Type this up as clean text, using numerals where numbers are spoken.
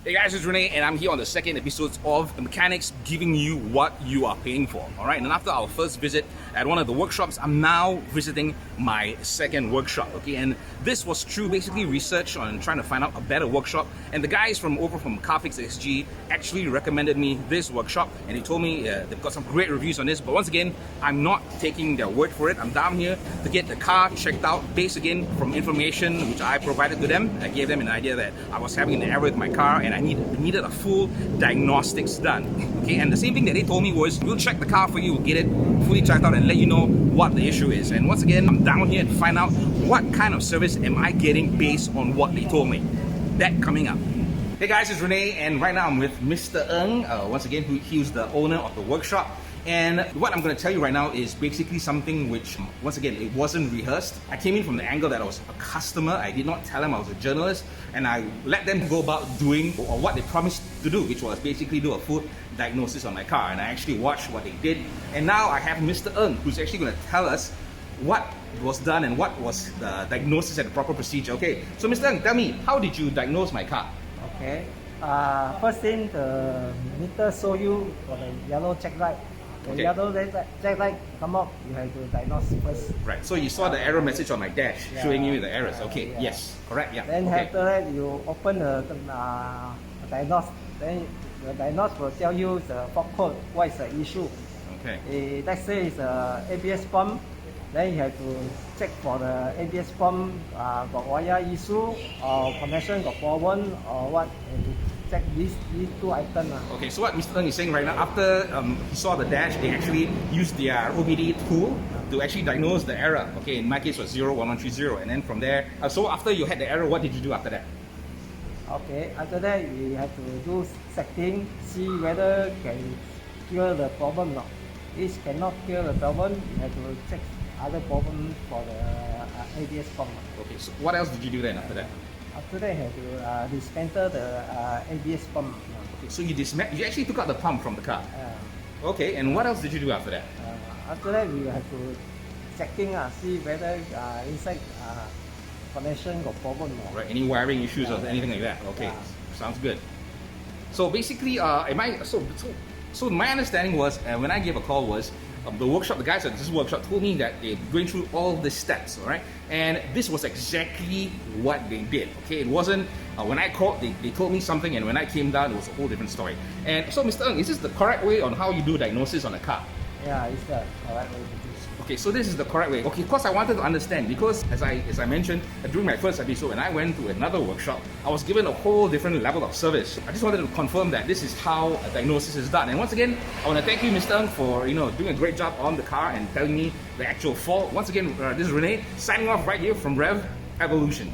Hey guys, it's Renee and I'm here on the second episode of The Mechanics, giving you what you are paying for. Alright, and after our first visit at one of the workshops, I'm now visiting my second workshop. Okay, and this was through basically research on trying to find out a better workshop. And the guys from Carfix XG actually recommended me this workshop, and they told me they've got some great reviews on this. But once again, I'm not taking their word for it. I'm down here to get the car checked out based again from information which I provided to them. I gave them an idea that I was having an error with my car and I needed a full diagnostics done. Okay, and the same thing that they told me was, we'll check the car for you, we'll get it fully checked out and let you know what the issue is. And once again, I'm down here to find out what kind of service am I getting based on what they told me. That coming up. Hey guys, it's Renee, and right now I'm with Mr. Ng. Once again, he's the owner of the workshop. And what I'm going to tell you right now is basically something which, once again, it wasn't rehearsed. I came in from the angle that I was a customer. I did not tell them I was a journalist, and I let them go about doing or what they promised to do, which was basically do a full diagnosis on my car. And I actually watched what they did. And now I have Mr. Ng, who's actually going to tell us what was done and what was the diagnosis and the proper procedure. Okay, so Mr. Ng, tell me, how did you diagnose my car? Okay, first thing, the meter show you for the yellow check light. The yellow check light come up, you have to diagnose first. Right, so you saw the error message on my dash showing you the errors. Okay, yes, correct, yeah. Then after that, you open the diagnose. Then the diagnose will tell you the fault code, what is the issue. Okay. Let's say it's a ABS pump. Then you have to check for the ABS pump got wire issue or connection got problem or what. Check these two items. Okay, so what Mr. Ng is saying right now, after he saw the dash, they actually used their OBD tool to actually diagnose the error. Okay, in my case it was 01130, and then from there, so after you had the error, what did you do after that? Okay, after that we have to do setting, see whether can cure the problem or not. If cannot cure the problem, you have to check other problems for the ABS pump. Okay, so what else did you do then after that? After that, you have to dismantle the ABS pump. Okay, so you actually took out the pump from the car? Okay, and what else did you do after that? After that, we have to checking, see whether inside connection got problem or right, any wiring issues or anything like that. Okay, sounds good. So basically, so my understanding was, when I gave a call was, the workshop, the guys at this workshop told me that they're going through all the steps, all right? And this was exactly what they did, okay? It wasn't, when I called, they told me something, and when I came down, it was a whole different story. And so, Mr. Ng, is this the correct way on how you do diagnosis on a car? Yeah, it's the correct way to do. Okay, so this is the correct way. Okay, of course I wanted to understand, because as I mentioned during my first episode, when I went to another workshop, I was given a whole different level of service. I just wanted to confirm that this is how a diagnosis is done. And once again, I want to thank you, Mr. Ng, for doing a great job on the car and telling me the actual fault. Once again, this is Renee signing off right here from Revv Evolution.